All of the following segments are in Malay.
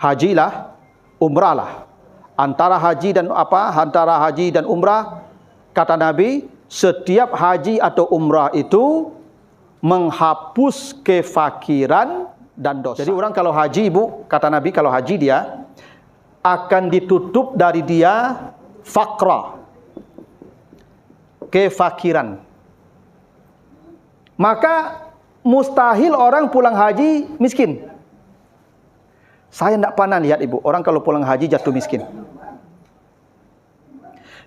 hajilah, umrahlah. Antara haji dan umrah, kata Nabi, setiap haji atau umrah itu menghapus kefakiran dan dosa. Jadi orang kalau haji, Ibu, kata Nabi, kalau haji dia akan ditutup dari dia faqra, kefakiran. Maka mustahil orang pulang haji miskin. Saya tidak pernah lihat, Ibu, orang kalau pulang haji jatuh miskin.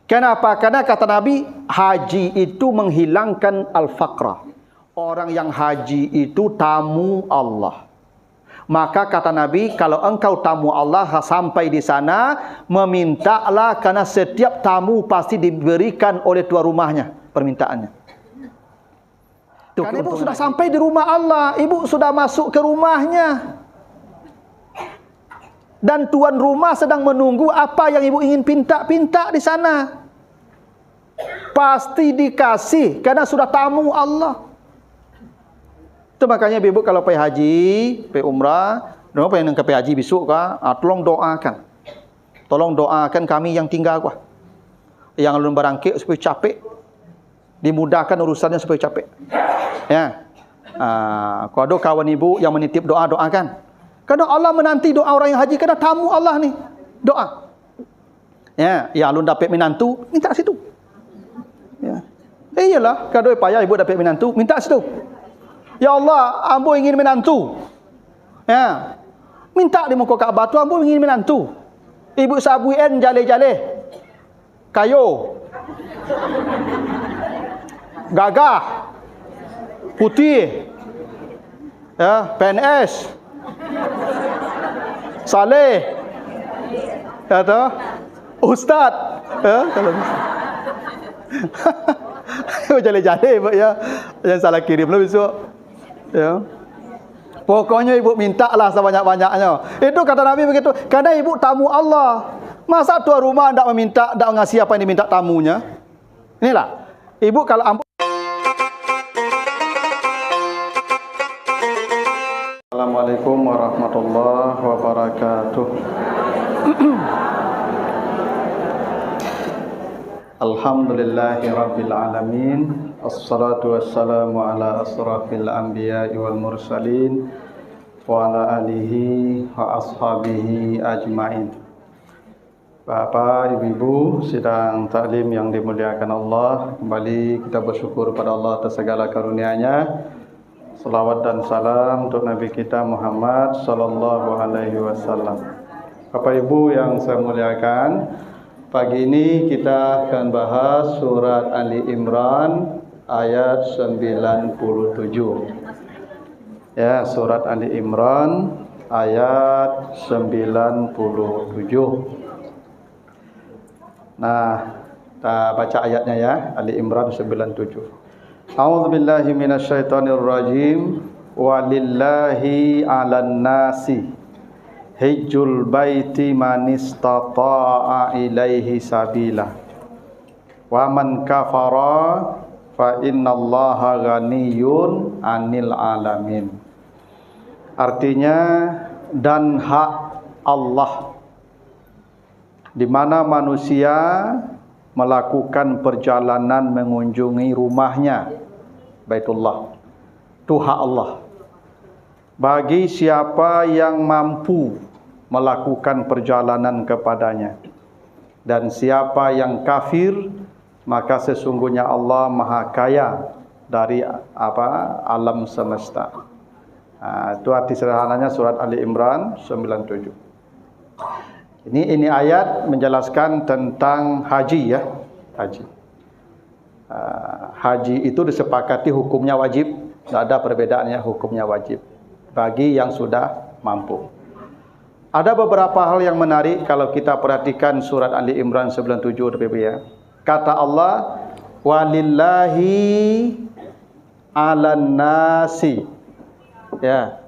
Kenapa? Karena kata Nabi, haji itu menghilangkan al-faqra. Orang yang haji itu tamu Allah. Maka kata Nabi, kalau engkau tamu Allah sampai di sana, memintalah, karena setiap tamu pasti diberikan oleh tuan rumahnya permintaannya. Karena ibu sudah sampai di rumah Allah, ibu sudah masuk ke rumahnya. Dan tuan rumah sedang menunggu apa yang ibu ingin pinta di sana. Pasti dikasih, karena sudah tamu Allah. Itu makanya ibu kalau pergi haji, pergi umrah, kenapa yang pergi haji besok kah? Tolong doakan. Tolong doakan kami yang tinggal kah. Yang belum berangkit supaya capek. Dimudahkan urusannya supaya capek. Ya. Kalau ada kawan ibu yang menitip doa, doakan. Karena Allah menanti doa orang yang haji, karena tamu Allah nih. Doa. Ya, yang belum dapat menantu, minta situ. Ya. Iyalah, kalau payah ibu dapat menantu, minta situ. Ya Allah, ambo ingin menantu. Ya. Minta di muka Kaabah tu, ambo ingin menantu. Ibu sabuin jale-jale. Kayu. Gagah. Putih. Ya, PNS. Saleh. Ya toh? Ustaz. Ya, kalau jale-jale ya. Jangan salah kirim lah besok. Ya. Pokoknya ibu mintalah sebanyak-banyaknya. Itu kata Nabi begitu. Karena ibu tamu Allah. Masa tuan rumah tidak meminta, tidak ngasih apa yang diminta tamunya? Inilah. Ibu kalau ampun. Assalamualaikum warahmatullahi wabarakatuh. Alhamdulillahi rabbil alamin. Assalatu wassalamu ala asrafil anbiya'i wal mursalin wa ala alihi wa ashabihi ajmain. Bapak, ibu-ibu sidang taklim yang dimuliakan Allah, kembali kita bersyukur pada Allah atas segala karunia-Nya. Salawat dan salam untuk Nabi kita Muhammad sallallahu alaihi wasallam. Bapak Ibu yang saya muliakan, pagi ini kita akan bahas surat Ali Imran ayat 97. Ya, surat Ali Imran ayat 97. Nah, kita baca ayatnya ya, Ali Imran 97. A'udzu billahi minasyaitonir rajim. Walillahi 'alan nasi hajjul baiti man istata'a ilaihi sabila. Wa man kafara fa innallaha ghaniyyun 'anil 'alamin. Artinya, dan hak Allah di mana manusia melakukan perjalanan mengunjungi rumahnya, Baitullah. Itu hak Allah. Bagi siapa yang mampu melakukan perjalanan kepadanya. Dan siapa yang kafir, maka sesungguhnya Allah Maha Kaya dari alam semesta. Itu arti sederhananya surat Ali Imran 97. Ini ayat menjelaskan tentang haji ya, haji. Haji itu disepakati hukumnya wajib, tidak ada perbedaannya, hukumnya wajib bagi yang sudah mampu. Ada beberapa hal yang menarik kalau kita perhatikan surat Ali Imran 97 ya. Kata Allah, walillahi 'alan nasi. Ya.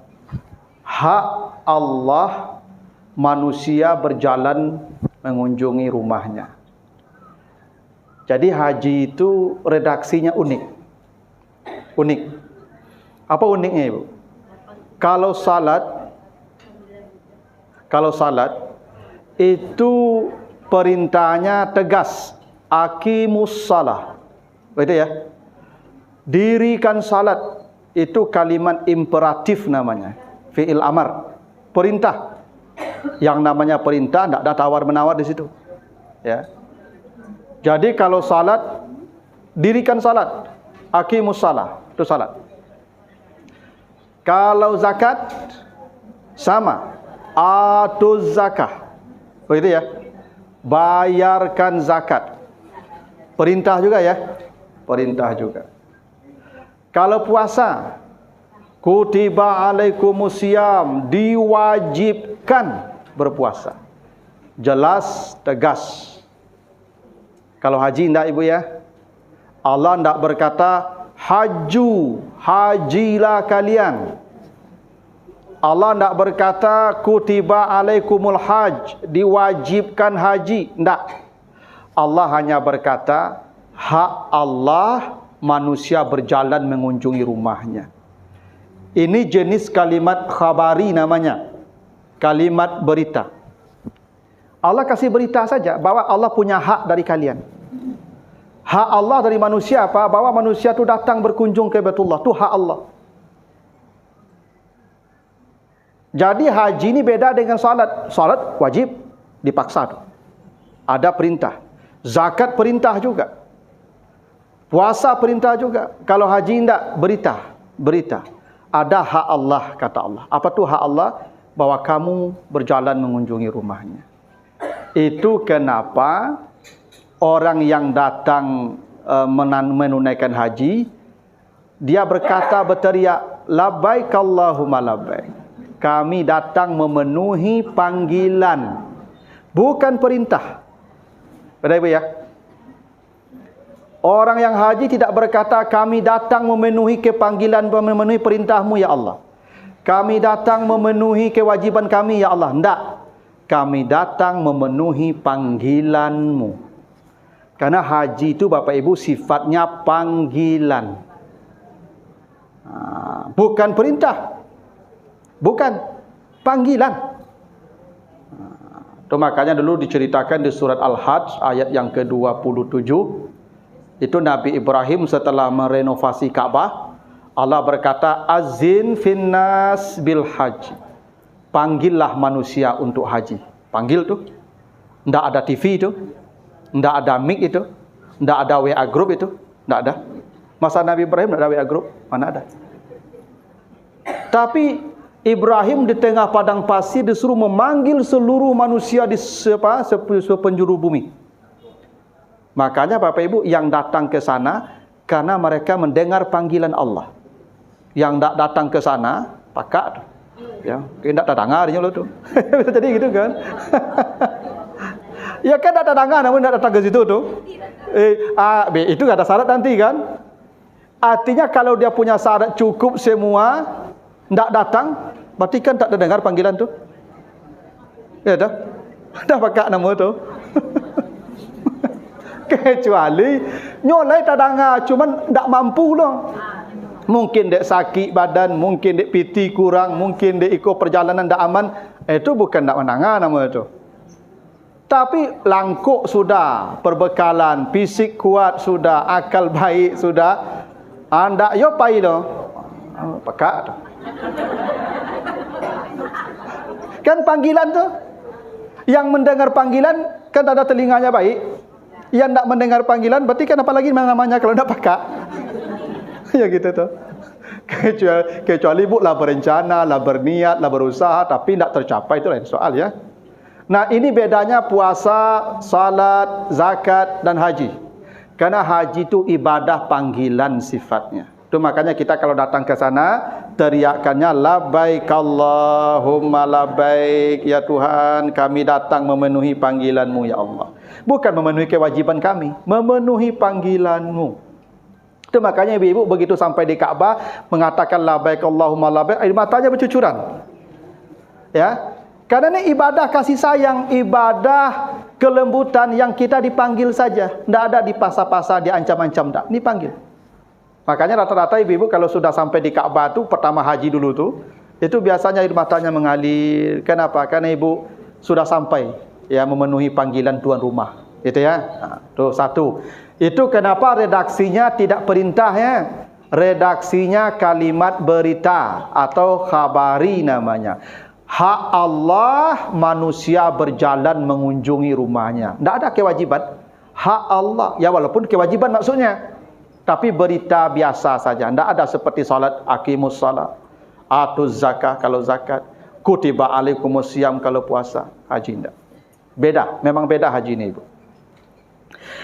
Hak Allah manusia berjalan mengunjungi rumahnya. Jadi haji itu redaksinya unik. Unik. Apa uniknya, Ibu? Kalau Kalau salat itu perintahnya tegas, aqimus shalah. Betul ya? Dirikan salat, itu kalimat imperatif namanya, fi'il amar, perintah. Yang namanya perintah tidak ada tawar-menawar di situ. Ya. Jadi kalau salat, dirikan salat, aqimus shalah, itu salat. Kalau zakat sama, atuz zakah. Begitu ya? Bayarkan zakat. Perintah juga ya? Perintah juga. Kalau puasa, kutiba alaikumusiyam, diwajibkan berpuasa. Jelas, tegas. Kalau haji enggak ibu ya? Allah enggak berkata haju, hajilah kalian. Allah enggak berkata kutiba alaikumul haj, diwajibkan haji. Enggak. Allah hanya berkata hak Allah manusia berjalan mengunjungi rumahnya. Ini jenis kalimat khabari namanya. Kalimat berita. Allah kasih berita saja bahwa Allah punya hak dari kalian. Hak Allah dari manusia apa? Bahwa manusia itu datang berkunjung ke Baitullah. Itu hak Allah. Jadi haji ini beda dengan salat. Salat wajib, dipaksa. Ada perintah. Zakat perintah juga. Puasa perintah juga. Kalau haji tidak, berita. Ada hak Allah, kata Allah. Apa tu hak Allah? Bahwa kamu berjalan mengunjungi rumahnya. Itu kenapa orang yang datang menunaikan haji, dia berkata, berteriak, labbaik Allahumma labbaik. Kami datang memenuhi panggilan, bukan perintah. Betul ibu ya? Orang yang haji tidak berkata, kami datang memenuhi kepanggilan, memenuhi perintahmu ya Allah. Kami datang memenuhi kewajiban kami ya Allah. Tidak. Kami datang memenuhi panggilanmu. Karena haji itu Bapak Ibu sifatnya panggilan. Bukan perintah. Bukan. Panggilan. Itu makanya dulu diceritakan di surat Al-Hajj ayat yang ke-27. Itu Nabi Ibrahim setelah merenovasi Ka'bah, Allah berkata, azin finnas bil haji. Panggillah manusia untuk haji. Panggil tu. Tidak ada TV itu. Tidak ada mic itu. Tidak ada WA group itu. Tidak ada. Masa Nabi Ibrahim tidak ada WA group? Mana ada. Tapi Ibrahim di tengah padang pasir disuruh memanggil seluruh manusia di sepenjuru bumi. Makanya Bapak Ibu yang datang ke sana karena mereka mendengar panggilan Allah. Yang tak datang ke sana, pakat. Ya, tidak tak dengarnya lo tu. Bisa jadi gitu kan? Ya kan tak dengar namun tak datang ke situ tu. Itu ada syarat nanti kan? Artinya kalau dia punya syarat cukup semua, tidak datang, berarti kan tak dengar panggilan tu. Ya dah. Dah pakat nama tu. Kecuali nyolai tak dengar, cuman tak mampu lah. Mungkin dek sakit badan, mungkin dek piti kurang, mungkin dek ikut perjalanan tak aman, itu bukan tak mendengar nama itu. Tapi langkuk sudah, perbekalan, fisik kuat sudah, akal baik sudah, anda yo pai lo. Pakat. Kan panggilan tu, yang mendengar panggilan kan ada telinganya baik. Yang tak mendengar panggilan berarti kan apalagi namanya kalau tak pakat. Ya gitu tu. Kecuali ibu lah berencana, lah berniat, lah berusaha tapi tak tercapai, itu lain soal ya. Nah, ini bedanya puasa, salat, zakat dan haji. Karena haji itu ibadah panggilan sifatnya. Itu makanya kita kalau datang ke sana teriakannya labbaik Allahumma labbaik, ya Tuhan kami datang memenuhi panggilan-Mu ya Allah. Bukan memenuhi kewajiban kami, memenuhi panggilan-Mu. Itu makanya ibu-ibu begitu sampai di Ka'bah mengatakan labbaik Allahumma labbaik, air matanya bercucuran. Ya. Karena ini ibadah kasih sayang, ibadah kelembutan yang kita dipanggil saja. Tidak ada dipaksa-paksa, diancam-ancam, tak. Ini panggil. Makanya rata-rata ibu-ibu kalau sudah sampai di Ka'bah tu, pertama haji dulu tu, Itu biasanya air matanya mengalir. Kenapa? Karena ibu sudah sampai ya memenuhi panggilan tuan rumah. Itu ya. Nah, tuh satu. Itu kenapa redaksinya tidak perintah ya. Redaksinya kalimat berita atau khabari namanya. Hak Allah manusia berjalan mengunjungi rumahnya. Tidak ada kewajiban. Hak Allah. Ya walaupun kewajiban maksudnya. Tapi berita biasa saja. Tidak ada seperti salat, aqimus salat, atuz zakah kalau zakat, kutiba alaikumus siyam kalau puasa. Haji tidak. Beda. Memang beda haji ini ibu.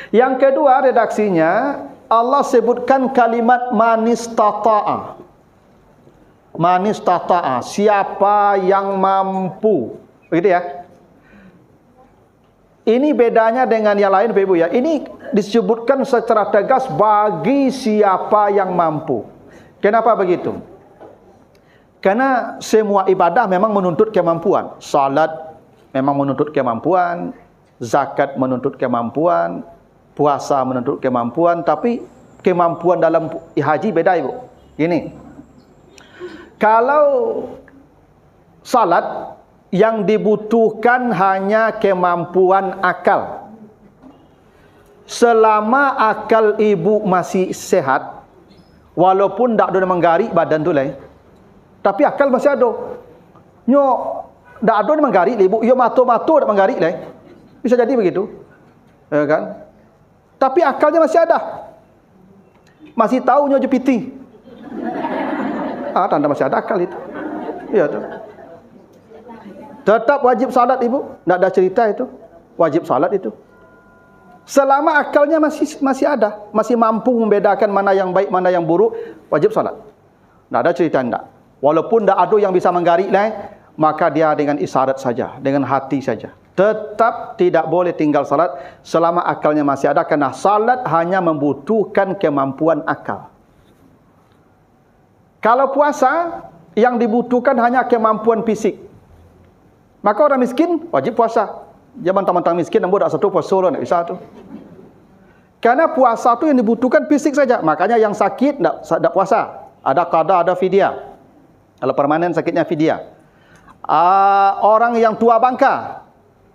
Yang kedua redaksinya, Allah sebutkan kalimat manistata'a. Manistata'a, siapa yang mampu. Begitu ya. Ini bedanya dengan yang lain Bapak Ibu ya. Ini disebutkan secara tegas bagi siapa yang mampu. Kenapa begitu? Karena semua ibadah memang menuntut kemampuan. Salat memang menuntut kemampuan, zakat menuntut kemampuan, puasa menuntut kemampuan, tapi kemampuan dalam haji beda Ibu. Gini. Kalau salat yang dibutuhkan hanya kemampuan akal. Selama akal ibu masih sehat, walaupun tak ada menggari badan tu lah. Tapi akal masih ada. Nyo tak ada menggari ibu, yo mato-mato tak menggari lah. Bisa jadi begitu. Ya kan? Tapi akalnya masih ada. Masih tahu nyo jepiti. Tanda masih ada akal itu. Iya tu. Tetap wajib salat ibu. Tak ada cerita itu. Wajib salat itu. Selama akalnya masih ada, masih mampu membedakan mana yang baik, mana yang buruk, wajib salat. Tak ada cerita tidak. Walaupun tak ada yang bisa menggarik lah, maka dia dengan isyarat saja, dengan hati saja. Tetap tidak boleh tinggal salat selama akalnya masih ada, karena salat hanya membutuhkan kemampuan akal. Kalau puasa, yang dibutuhkan hanya kemampuan fisik. Maka orang miskin wajib puasa. Dia mentang-mentang miskin, namun tak satu puasa lah, tak bisa tu. Karena puasa tu yang dibutuhkan fisik saja. Makanya yang sakit tak puasa. Ada qada, ada fidyah. Kalau permanen sakitnya fidyah. Orang yang tua bangka,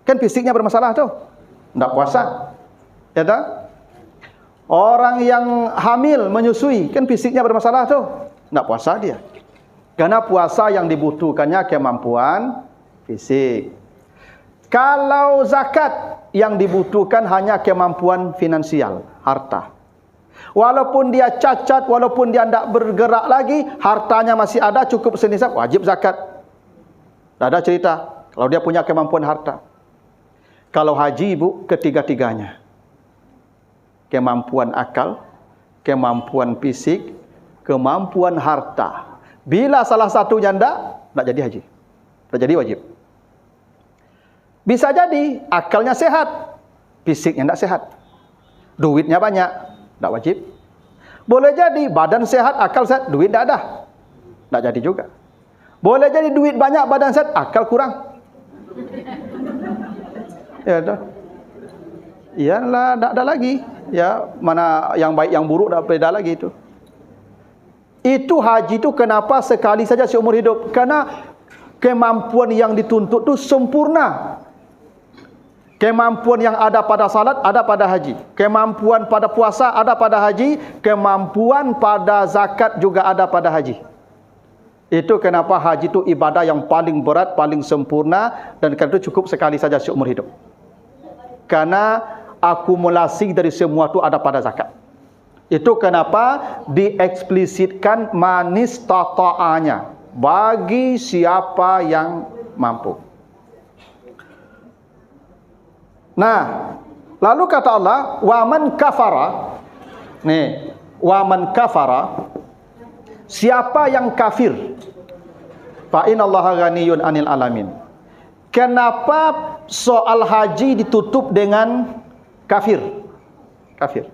kan fisiknya bermasalah tu, tak puasa. Ya tak? Orang yang hamil, menyusui, kan fisiknya bermasalah tu, tak puasa dia. Karena puasa yang dibutuhkannya kemampuan fisik. Kalau zakat yang dibutuhkan hanya kemampuan finansial, harta. Walaupun dia cacat, walaupun dia tidak bergerak lagi, hartanya masih ada, cukup senisab, wajib zakat. Tak ada cerita kalau dia punya kemampuan harta. Kalau haji ibu, ketiga-tiganya. Kemampuan akal, kemampuan fisik, kemampuan harta. Bila salah satunya tak jadi haji. Tak jadi wajib. Bisa jadi akalnya sehat, fisiknya tak sehat. Duitnya banyak, tak wajib. Boleh jadi badan sehat, akal sehat, duit tak ada. Tak jadi juga. Boleh jadi duit banyak, badan sehat, akal kurang. Ya dah. Iyalah, tak ada lagi. Ya, mana yang baik yang buruk tak beda lagi itu. Itu haji itu kenapa sekali saja seumur hidup? Karena kemampuan yang dituntut itu sempurna. Kemampuan yang ada pada salat ada pada haji. Kemampuan pada puasa ada pada haji. Kemampuan pada zakat juga ada pada haji. Itu kenapa haji itu ibadah yang paling berat, paling sempurna, dan karena itu cukup sekali saja seumur hidup. Karena akumulasi dari semua itu ada pada zakat. Itu kenapa dieksplisitkan manis tata'anya, bagi siapa yang mampu. Nah, lalu kata Allah, waman kafara. Nih, waman kafara, siapa yang kafir, fa innallaha ghaniyun 'anil alamin. Kenapa soal haji ditutup dengan kafir? Kafir.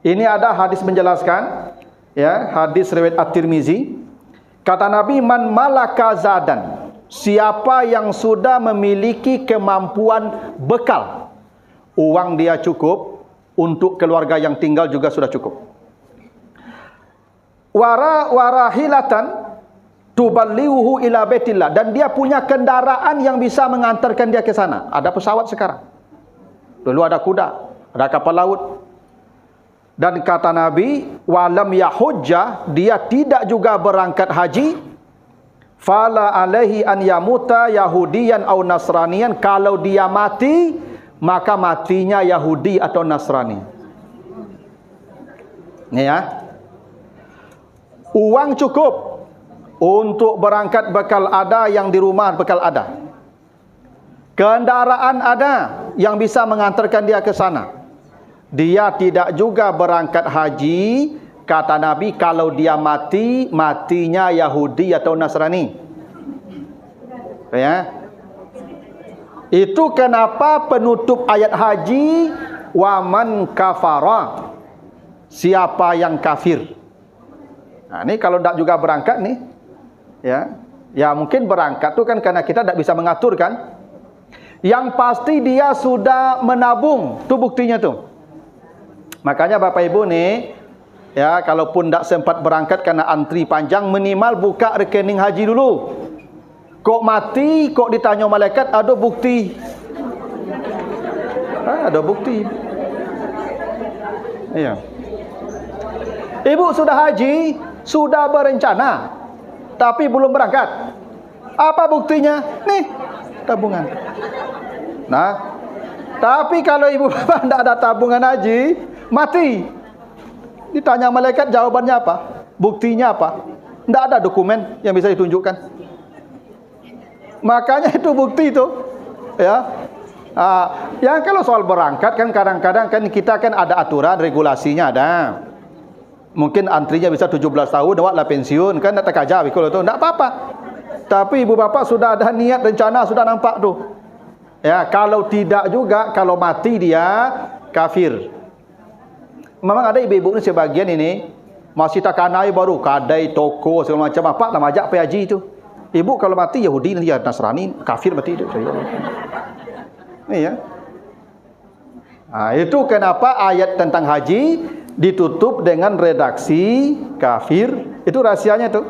Ini ada hadis menjelaskan, ya, hadis riwayat At-Tirmizi. Kata Nabi, man malaka zadan, siapa yang sudah memiliki kemampuan bekal, uang dia cukup, untuk keluarga yang tinggal juga sudah cukup. Warahilatan, tuballighuhu ila baitillah, dan dia punya kendaraan yang bisa mengantarkan dia ke sana. Ada pesawat sekarang. Dulu ada kuda, ada kapal laut. Dan kata Nabi, walam yahujjah, dia tidak juga berangkat haji, fala alaihi an yamuta yahudiyan au nasraniyan, kalau dia mati maka matinya Yahudi atau Nasrani. Ini ya. Uang cukup untuk berangkat, bekal ada, yang di rumah bekal ada. Kendaraan ada yang bisa mengantarkan dia ke sana. Dia tidak juga berangkat haji, kata Nabi, kalau dia mati, matinya Yahudi atau Nasrani. Ya. Itu kenapa penutup ayat haji, waman kafara, siapa yang kafir. Nah, ini kalau tidak juga berangkat nih, ya mungkin berangkat tuh kan karena kita tidak bisa mengatur kan. Yang pasti dia sudah menabung, tu buktinya tuh. Makanya Bapak Ibu nih, ya kalaupun tidak sempat berangkat karena antri panjang, minimal buka rekening haji dulu. Kok mati, kok ditanya malaikat, ada bukti. Ada bukti. Iya. Ibu sudah haji, sudah berencana, tapi belum berangkat. Apa buktinya? Nih, tabungan. Nah, tapi kalau ibu bapak tidak ada tabungan haji, mati. Ditanya malaikat, jawabannya apa? Buktinya apa? Tidak ada dokumen yang bisa ditunjukkan. Makanya itu bukti itu, ya. Yang kalau soal berangkat kan kadang-kadang kan kita kan ada aturan regulasinya ada. Mungkin antrinya bisa 17 tahun, awaklah pensiun kan, tak kerja kalau itu tidak apa-apa. Tapi ibu bapak sudah ada niat, rencana, sudah nampak tuh. Ya, kalau tidak juga, kalau mati dia kafir. Memang ada ibu-ibu ni sebagian ini masih tak kanai baru kadai toko segala macam, apa nak majak pergi haji itu. Ibu kalau mati Yahudi nanti Nasrani, kafir mati itu. Iya. Nah, itu kenapa ayat tentang haji ditutup dengan redaksi kafir. Itu rahasianya tuh.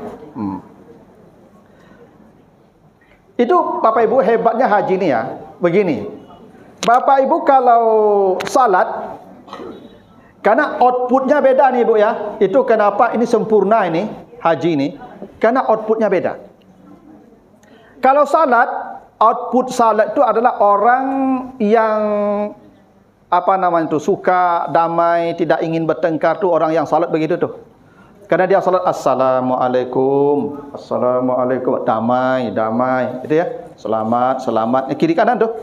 Itu Bapak Ibu hebatnya haji ini ya. Begini. Bapak Ibu kalau salat, karena outputnya beda nih Ibu ya. Itu kenapa ini sempurna ini haji ini. Karena outputnya beda. Kalau salat, output salat itu adalah orang yang apa namanya itu, suka damai, tidak ingin bertengkar, tuh orang yang salat begitu tuh. Karena dia salat assalamualaikum, assalamualaikum, damai, damai, itu ya. Selamat, selamat. Kiri kanan tuh.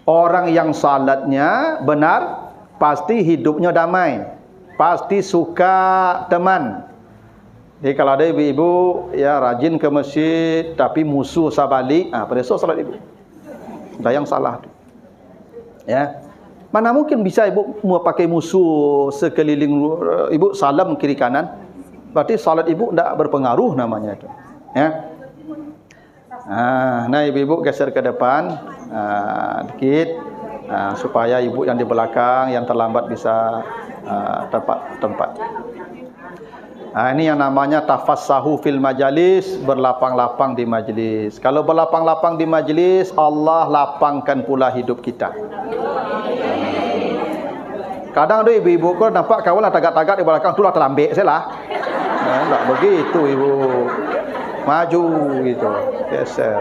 Orang yang salatnya benar, pasti hidupnya damai, pasti suka teman. Jadi kalau ada ibu-ibu ya rajin ke masjid tapi musuh sabalik, pada esok salat ibu. Ada yang salah. Ya. Mana mungkin bisa ibu mau pakai musuh sekeliling ibu salam kiri kanan. Berarti salat ibu tidak berpengaruh namanya itu. Ya. Nah ibu-ibu geser ke depan dikit supaya ibu yang di belakang yang terlambat bisa tempat. Ini yang namanya tafassahu fil majalis, berlapang-lapang di majlis. Kalau berlapang-lapang di majlis, Allah lapangkan pula hidup kita. Kadang tu ibu-ibu kau nampak kawan lah tagak-tagak di belakang tu lah terlambik saya lah. Tak begitu ibu. Maju gitu. Geser.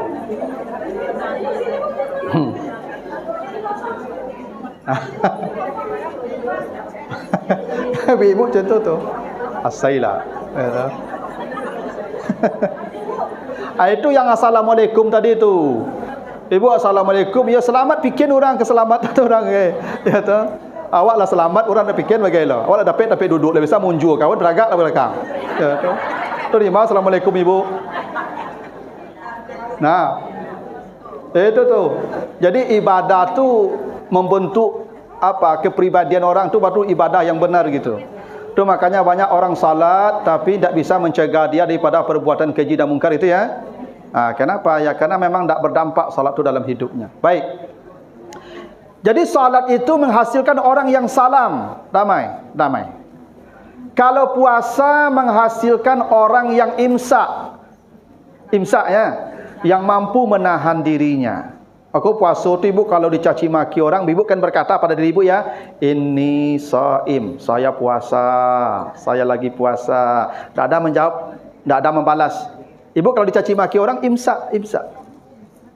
Ibu contoh tu. Asailah. Itu yang assalamualaikum tadi tu. Ibu assalamualaikum, ya selamat bikin orang keselamatan orang ya tu. Awaklah selamat orang nak bikin bagaimana. Awak dapat duduk, lebih bisa munjur kawan teragaklah belakang. Ya tu. Terima assalamualaikum ibu. Nah. Itu tu. Jadi ibadah tu membentuk apa kepribadian orang tu, baru ibadah yang benar gitu. Itu makanya banyak orang salat tapi tidak bisa mencegah dia daripada perbuatan keji dan mungkar itu ya. Kenapa? Ya karena memang tidak berdampak salat itu dalam hidupnya. Baik. Jadi salat itu menghasilkan orang yang salam, damai. Kalau puasa menghasilkan orang yang imsak, Imsak ya. Yang mampu menahan dirinya. Aku puasa tu ibu kalau dicaci maki orang, ibu kan berkata pada diri ibu ya, ini shaim, saya puasa, saya lagi puasa. Tak ada menjawab, tak ada membalas. Ibu kalau dicaci maki orang, imsak.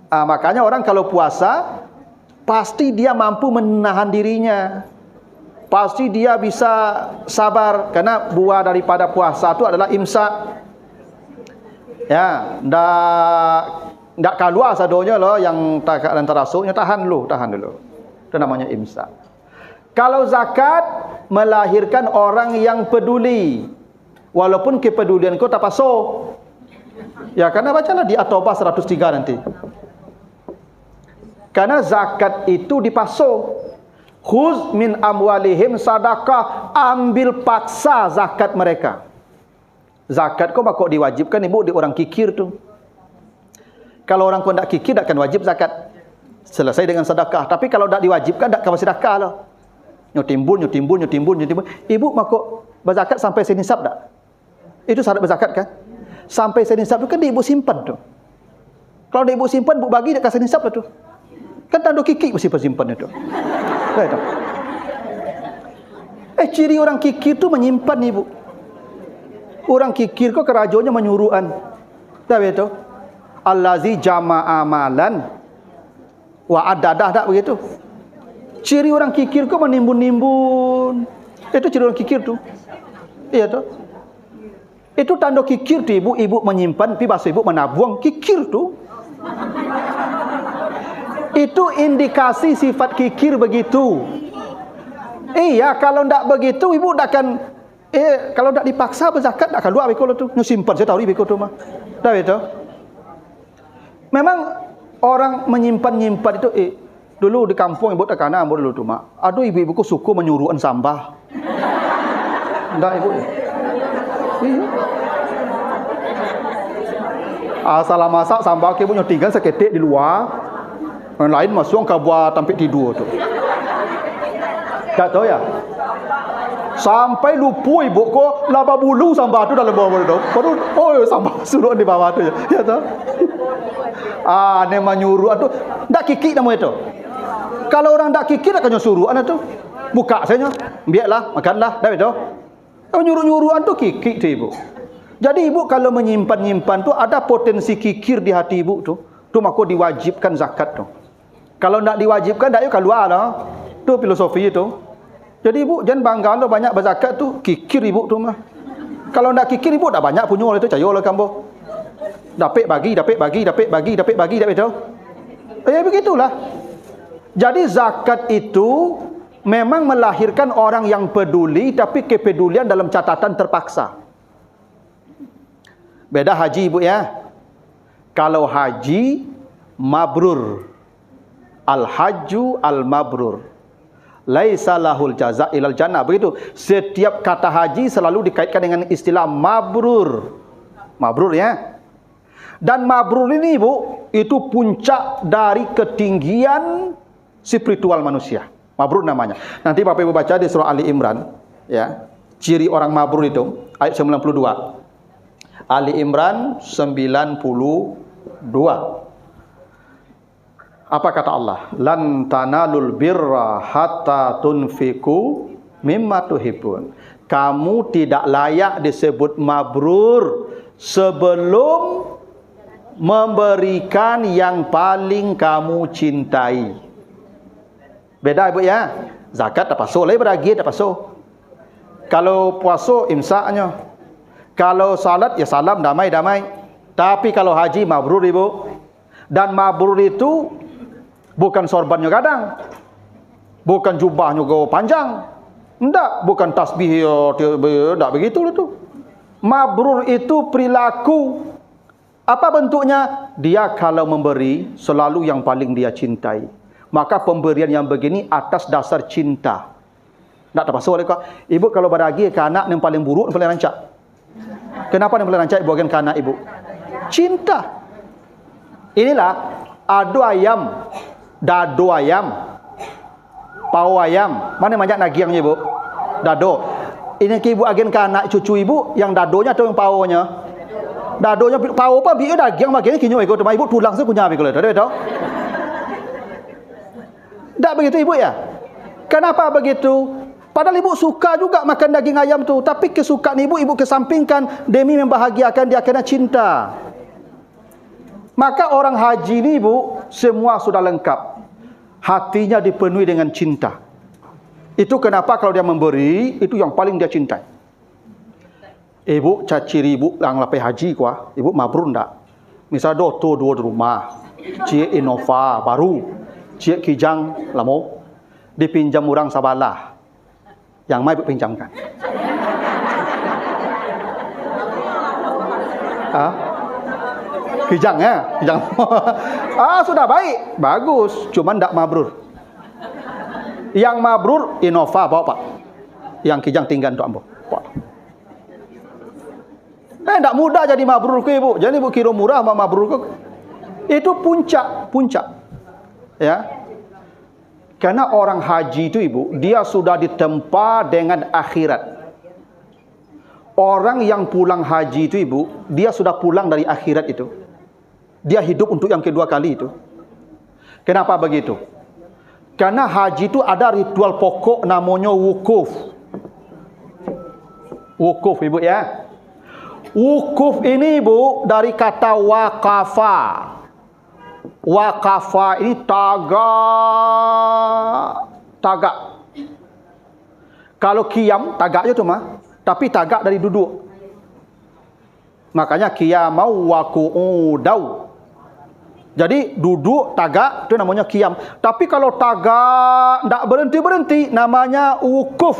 Makanya orang kalau puasa, pasti dia mampu menahan dirinya. Pasti dia bisa sabar, karena buah daripada puasa itu adalah imsak. Ya, ndak keluar sadonya loh yang tak dan terasuknya, tahan dulu. Itu namanya imsak. Kalau zakat melahirkan orang yang peduli, walaupun kepedulian kau tak paso. Ya, karena bacalah di At-Taubah 103 nanti. Karena zakat itu dipaso. Khuz min amwalihim sadaqah, ambil paksa zakat mereka. Zakat kau bakal diwajibkan ibu di orang kikir tu. Kalau orang kau tak kikir, tak akan wajib zakat. Selesai dengan sedekah. Tapi kalau tak diwajibkan, tak akan sedekah lah. Nyutimbun. Ibu makuk berzakat sampai senisab tak? Itu syarat berzakat kan? Sampai senisab tu kan ibu simpan tu. Kalau ibu simpan, ibu bagi dekat senisab lah tu. Kan tanda kikir mesti simpan itu. Baik. Ciri orang kikir tu menyimpan ibu. Orang kikir kok kerajonya menyuruhan. Tak betul? Allazi jama'a amalan wa adadah, tak begitu? Ciri orang kikir kok menimbun-nimbun. Itu ciri orang kikir tu. Iya tu. Itu tanda kikir tu ibu. Ibu menyimpan, pi bahasa ibu menabung. Kikir tu. Itu indikasi sifat kikir begitu. Iya, kalau ndak begitu ibu tak akan kalau tak dipaksa berzakat tak akan luar beko tu. Nyimpan saya tahu di beko tu mah. Dah betul. Memang orang menyimpan itu dulu di kampung ibu tak kana ambo dulu tu mak. Aduh ibu-ibuku suku menyuruhan sambah. Ndak ibu. Salah masak sambal ke ibu nyotingan seketik di luar. Yang lain masuk ke buat tampik tidur tu. Tak tahu ya. Sampai lupa ibu ko laba bulu sambal tu dalam bawah tu. Baru sambal suruh di bawah tu ya. Ya tahu. Ni menyuruh tu. Ndak kikik nama itu. Kalau orang ndak kikik akan nyuruh anak tu. Buka saja. Biarlah, makanlah, dah betul. Nyuruh-nyuruhan tu kikik tu ibu. Jadi ibu kalau menyimpan tu ada potensi kikir di hati ibu tu. Tu maka diwajibkan zakat tu. Kalau ndak diwajibkan dak yuk keluar lah. Tu filosofi itu. Jadi ibu jangan bangga lo banyak berzakat tu, kikir ibu tu mah. Kalau ndak kikir ibu dah banyak punya itu cayolah kamu. Dapat bagi, dak betul. Ya begitulah. Jadi zakat itu memang melahirkan orang yang peduli, tapi kepedulian dalam catatan terpaksa. Beda haji ibu ya. Kalau haji mabrur, al-hajju al-mabrur, laisa lahul jaza ilal jannah. Begitu. Setiap kata haji selalu dikaitkan dengan istilah mabrur. Mabrur ya. Dan mabrur ini ibu, itu puncak dari ketinggian spiritual manusia. Mabrur namanya. Nanti Bapak Ibu baca di surah Ali Imran ya. Ciri orang mabrur itu ayat 92. Ali Imran 92. Apa kata Allah? Lan tanalul birra hatta tunfiku mimma tuhibbun. Kamu tidak layak disebut mabrur sebelum memberikan yang paling kamu cintai. Beda ibu ya. Zakat tak pasal, lagi beragi tak pasal. Kalau puasa imsaknya. Kalau salat ya salam damai-damai. Tapi kalau haji mabrur ibu. Dan mabrur itu bukan sorbannya kadang. Bukan jubahnya panjang. Enggak, bukan tasbih enggak begitu itu. Mabrur itu perilaku. Apa bentuknya? Dia kalau memberi selalu yang paling dia cintai. Maka pemberian yang begini atas dasar cinta. Tak terpaksa oleh kau. Ibu kalau beragi ke anak yang paling buruk, yang paling rancak. Kenapa yang paling rancak ibu bagian ke anak ibu? Cinta. Inilah adu ayam, dado ayam, pau ayam. Mana banyak nagiangnya ibu? Dado. Ini ke ibu agen ke anak cucu ibu, yang dadonya atau yang paunya? Dadonya pau apa biar daging bagian kinyo ikut ibu tulang saya punya ibu kalau tahu. Tak begitu ibu ya? Kenapa begitu? Padahal ibu suka juga makan daging ayam tu, tapi kesukaan ibu kesampingkan demi membahagiakan dia kena cinta. Maka orang haji ni ibu semua sudah lengkap. Hatinya dipenuhi dengan cinta. Itu kenapa kalau dia memberi, itu yang paling dia cintai. Ibu ciri ibu yang lapai haji kuah, ibu mabrur ndak? Misal doto dua di rumah, cie Innova baru, cie Kijang lamo, dipinjam orang Sabalah. Yang mai ibu pinjamkan. Kijang ya, kijang. Sudah baik, bagus, cuman ndak mabrur. Yang mabrur Innova bawa Pak. Yang kijang tinggal untuk ambo. Ndak mudah jadi mabrur ke ibu. Jadi ibu kira murah sama mabrur ke. Itu puncak. Ya. Karena orang haji itu ibu, dia sudah ditempa dengan akhirat. Orang yang pulang haji itu ibu, dia sudah pulang dari akhirat itu. Dia hidup untuk yang kedua kali itu. Kenapa begitu? Karena haji itu ada ritual pokok namanya wukuf. Wukuf ibu ya. Wukuf ini ibu dari kata waqafa. Waqafa ini tagak. Kalau qiyam tagaknya cuma, tapi tagak dari duduk. Makanya qiyamau wa qu'udau. Jadi duduk tagak itu namanya qiyam. Tapi kalau tagak tidak berhenti namanya wukuf.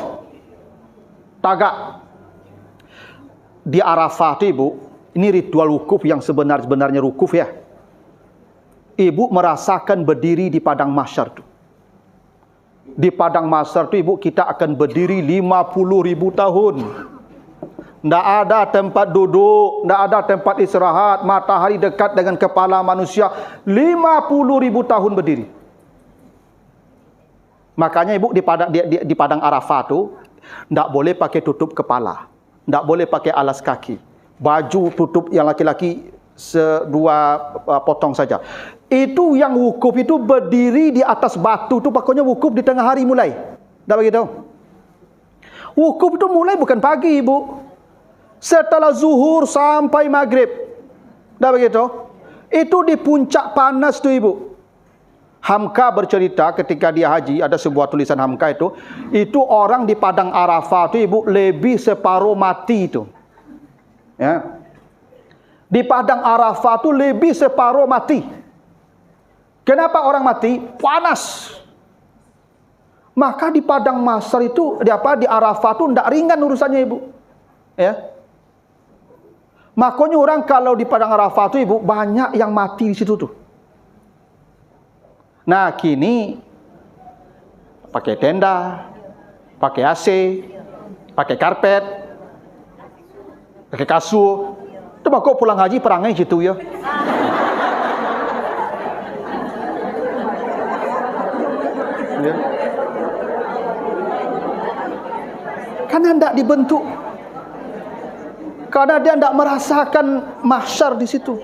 Tagak. Di Arafah itu ibu, ini ritual wukuf yang sebenarnya wukuf ya. Ibu merasakan berdiri di padang mahsyar itu. Di padang mahsyar itu ibu kita akan berdiri 50.000 tahun. Tidak ada tempat duduk, tidak ada tempat istirahat, matahari dekat dengan kepala manusia. 50.000 tahun berdiri. Makanya ibu di padang Arafah itu tidak boleh pakai tutup kepala, tidak boleh pakai alas kaki. Baju tutup yang laki-laki dua potong saja. Itu yang wukuf itu berdiri di atas batu tu, pokoknya wukuf di tengah hari mulai. Tak begitu? Wukuf itu mulai bukan pagi ibu. Setelah zuhur sampai maghrib. Tak begitu? Itu di puncak panas tu ibu. Hamka bercerita ketika dia haji, ada sebuah tulisan Hamka itu orang di padang Arafah tu ibu lebih separuh mati itu. Ya. Di padang Arafah tu lebih separuh mati. Kenapa orang mati? Panas. Maka di padang mahsyar itu di Arafah tu tidak ringan urusannya ibu. Ya. Makanya orang kalau di padang Arafah tu ibu banyak yang mati di situ tu. Nah, kini pakai tenda, pakai AC, pakai karpet, pakai kasur. Tu kok pulang haji perangai situ ya. Karena tidak dibentuk. Karena dia tidak merasakan mahsyar di situ.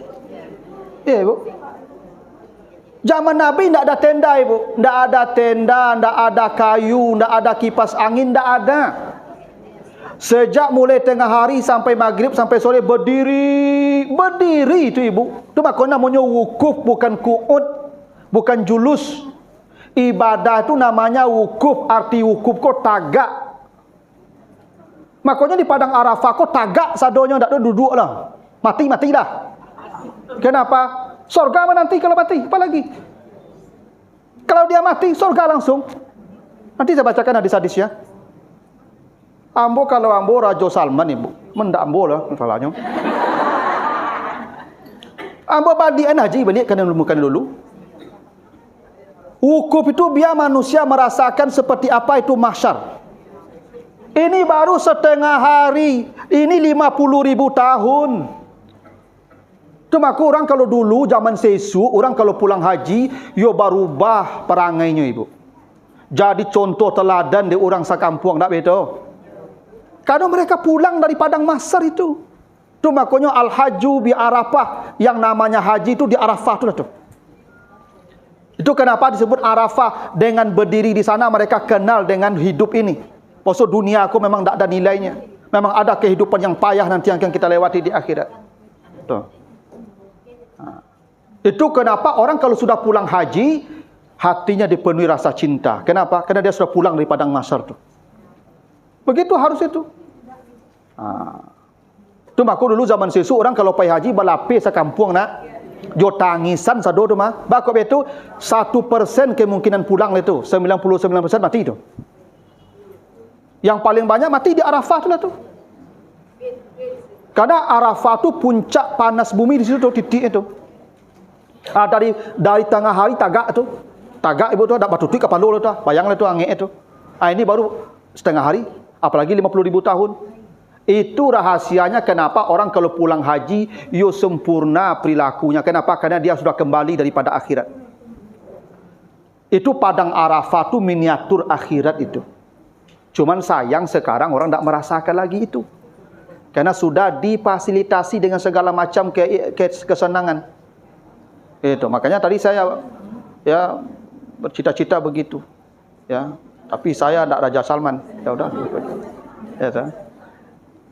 Ya ibu. Zaman Nabi tidak ada tenda ibu. Tidak ada tenda, tidak ada kayu, tidak ada kipas angin, tidak ada. Sejak mulai tengah hari sampai maghrib sampai sore berdiri itu ibu. Itu makanya namanya wukuf, bukan qu'ud, bukan julus. Ibadah itu namanya wukuf. Arti wukuf kok tagak. Makanya di padang Arafah kok tagak sadonya, tidak ada duduk lah. Mati dah. Kenapa? Surga menanti kalau mati. Apa lagi? Kalau dia mati, surga langsung. Nanti saya bacakan hadis-hadisnya. Kalau ambo Raja Salman ibu. Mendak ambo lah masalahnya. Ambo badian haji balik bukan dulu. Wukuf itu biar manusia merasakan seperti apa itu mahsyar. Ini baru setengah hari. Ini 50.000 tahun. Itu maka orang kalau dulu zaman sesu, orang kalau pulang haji, yo berubah perangainya ibu. Jadi contoh teladan di orang sekampung, tak betul? Karena mereka pulang dari padang mahsyar itu. Tu makanya al-haju bi Arafah, yang namanya haji itu di Arafah tu lah tu. Itu kenapa disebut Arafah, dengan berdiri di sana mereka kenal dengan hidup ini. Pasal dunia aku memang tak ada nilainya. Memang ada kehidupan yang payah nanti yang akan kita lewati di akhirat. Tuh. Itu kenapa orang kalau sudah pulang haji, hatinya dipenuhi rasa cinta. Kenapa? Karena dia sudah pulang dari padang mahsyar tu. Begitu harus itu. Tu maku dulu zaman sesu orang kalau pergi haji berlapis sekampung nak. Jo tangisan sado tu mah. Bakok itu 1% kemungkinan pulang itu. 99% mati itu. Yang paling banyak mati di Arafah tu lah tu. Karena Arafah tu puncak panas bumi di situ titik itu. Dari tengah hari tagak tu. Tagak ibu tu ada batu tik kepala tu. Bayanglah tu angin itu. Ini baru setengah hari, apalagi 50,000 tahun. Itu rahasianya kenapa orang kalau pulang haji, yo sempurna perilakunya. Kenapa? Karena dia sudah kembali daripada akhirat. Itu padang Arafah tu miniatur akhirat itu. Cuman sayang sekarang orang tak merasakan lagi itu. Karena sudah difasilitasi dengan segala macam kesenangan. Itu makanya tadi saya ya bercita-cita begitu. Ya, tapi saya tak Raja Salman. Ya udah. Ya tak?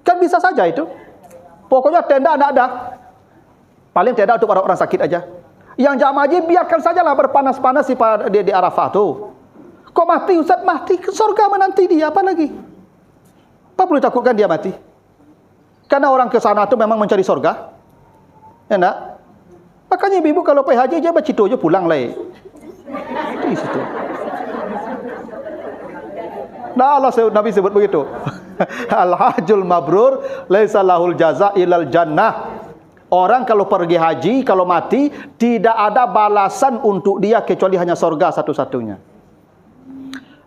Kan bisa saja itu. Pokoknya tenda tak ada. Paling tenda untuk orang-orang sakit aja. Yang jamaah haji biarkan sajalah berpanas-panas di Arafah tu. Kok mati Ustaz? Mati ke surga menanti dia, apa lagi? Apa perlu takutkan dia mati? Karena orang ke sana tu memang mencari surga. Ya tak? Makanya ibu kalau pergi haji je bercito je pulang lah. Di situ. Nah, Nabi sebut begitu. Al-hajjul mabrur laisa lahul jaza ilal jannah. Orang kalau pergi haji, kalau mati, tidak ada balasan untuk dia kecuali hanya surga satu-satunya.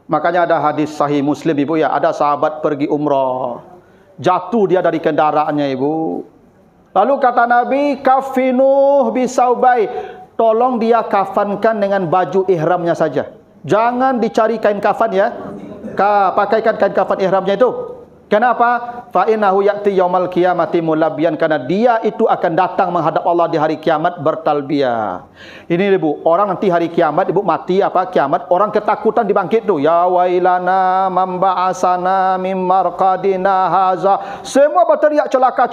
Makanya ada hadis sahih Muslim ibu ya, ada sahabat pergi umrah. Jatuh dia dari kendaraannya ibu. Lalu kata Nabi, kafinuh bisaubai. Tolong dia kafankan dengan baju ihramnya saja. Jangan dicari kain kafan ya. Pakaikan kain kafan ihramnya itu. Kenapa? Fa innahu ya'ti yaumal qiyamati mulabbiyan, karena dia itu akan datang menghadap Allah di hari kiamat bertalbiyah. Ini ibu, orang nanti hari kiamat ibu mati kiamat, orang ketakutan dibangkit tu. Ya wailana mamba'asana mim marqadina haza. Semua berteriak celaka,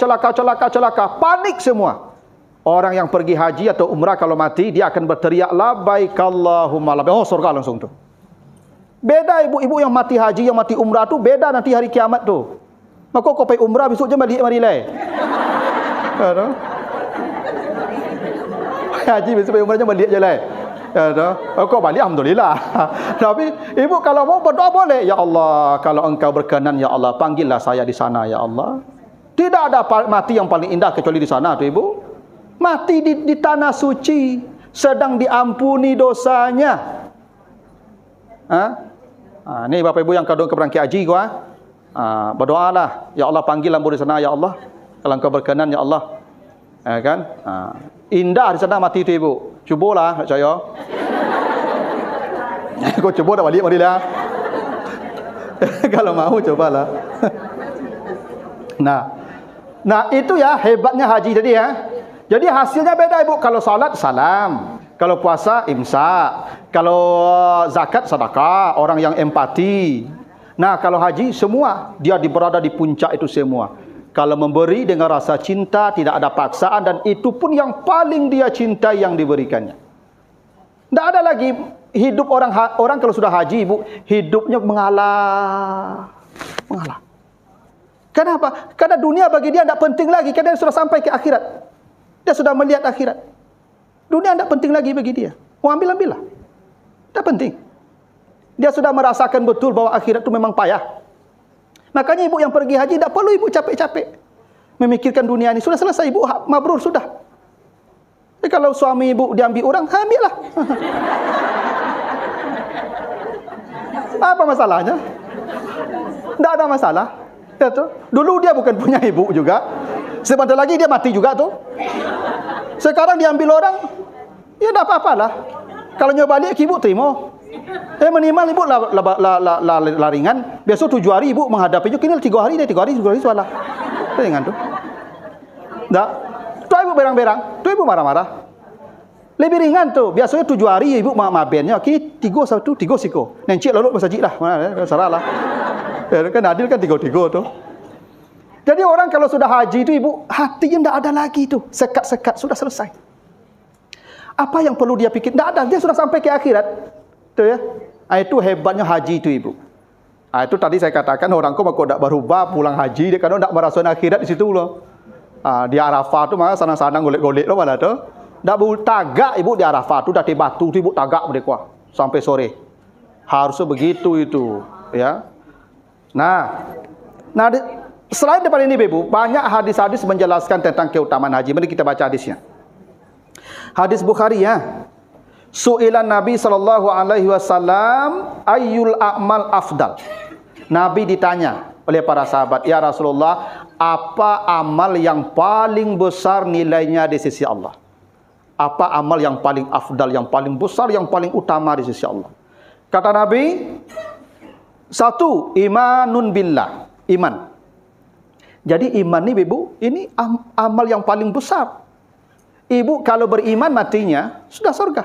panik semua. Orang yang pergi haji atau umrah kalau mati dia akan berteriak labbaik Allahumma labbaik. Oh, surga langsung tu. Beda ibu-ibu yang mati haji, yang mati umrah tu beda nanti hari kiamat tu. Maka kau pergi umrah besok je balik mari lai. Haji besok pergi umrah je balik je lai. Kau balik alhamdulillah. Tapi ibu kalau mau berdoa boleh. Ya Allah, kalau engkau berkenan ya Allah, panggillah saya di sana ya Allah. Tidak ada mati yang paling indah kecuali di sana tu ibu. Mati di tanah suci, sedang diampuni dosanya. Ni Bapak Ibu yang kadang ke berangkat haji gua, berdoalah, ya Allah panggil lampu di sana ya Allah, kalau engkau berkenan ya Allah. Kan? Indah di sana mati itu ibu. Cubalah saya. Kau cuba dah balik marilah. Kalau mau cobalah. Nah itu ya hebatnya haji tadi ya. Jadi hasilnya beda ibu. Kalau salat salam, kalau puasa imsak, kalau zakat sedekah, orang yang empati. Nah, kalau haji semua dia berada di puncak itu semua. Kalau memberi dengan rasa cinta, tidak ada paksaan, dan itu pun yang paling dia cintai yang diberikannya. Tidak ada lagi hidup orang kalau sudah haji ibu, hidupnya mengalah. Kenapa? Karena dunia bagi dia tidak penting lagi, karena dia sudah sampai ke akhirat. Dia sudah melihat akhirat. Dunia tidak penting lagi bagi dia. Mau ambil-ambillah. Tak penting. Dia sudah merasakan betul bahwa akhirat itu memang payah. Makanya ibu yang pergi haji tak perlu ibu capek-capek memikirkan dunia ini. Sudah selesai ibu, mabrur sudah. Kalau suami ibu diambil orang, ambillah. Apa masalahnya? Tak ada masalah. Ya, tu. Dulu dia bukan punya ibu juga. Sebentar lagi dia mati juga tu. Sekarang diambil orang, ya tak apa-apalah. Kalau nyoba balik ibu terima. Minimal ibu laringan. Besok 7 hari ibu menghadapi. Kini 3 hari sudah. Ringan tu. Tak. Tu ibu berang-berang. Tu ibu marah-marah. Lebih ringan tu. Biasanya 7 hari ibu mabennya. Kini 3 siko. Nencik lalu masjid lah. Mana salah lah. Kan adil kan 3 tu. Jadi orang kalau sudah haji tu ibu, hatinya tidak ada lagi tu. Sekat-sekat sudah selesai. Apa yang perlu dia fikir? Tidak ada. Dia sudah sampai ke akhirat. Tu ya. Itu hebatnya haji tu ibu. Itu tadi saya katakan orang kau kalau tidak berubah pulang haji dia kalau tidak merasakan akhirat di situ loh. Di Arafah tu malah sana-sana golek-golek loh malah tu. Tak tagak ibu di Arafah tu, dah di batu tu ibu tagak mereka sampai sore. Harusnya begitu itu, ya. Nah, selain daripada ini ibu, banyak hadis-hadis menjelaskan tentang keutamaan haji. Mari kita baca hadisnya. Hadis Bukhari ya. Su'ilan Nabi sallallahu alaihi wasallam ayyul a'mal afdal. Nabi ditanya oleh para sahabat, "Ya Rasulullah, apa amal yang paling besar nilainya di sisi Allah?" Apa amal yang paling afdal, yang paling besar, yang paling utama di sisi Allah? Kata Nabi, 1, imanun billah, iman. Jadi iman ni ibu, ini amal yang paling besar. Ibu kalau beriman matinya sudah surga.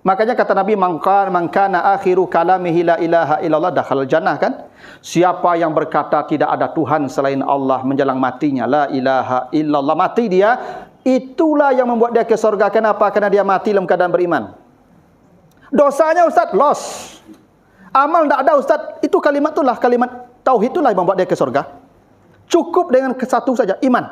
Makanya kata Nabi, man kana akhiru kalamihi la ilaha illallah dakhalal jannah kan? Siapa yang berkata tidak ada Tuhan selain Allah menjelang matinya, la ilaha illallah, mati dia, itulah yang membuat dia ke surga. Kenapa? Karena dia mati dalam keadaan beriman. Dosanya Ustaz, loss. Amal tidak ada Ustaz. Itu kalimat itulah, kalimat tauhid itulah yang membuat dia ke surga. Cukup dengan satu saja, iman.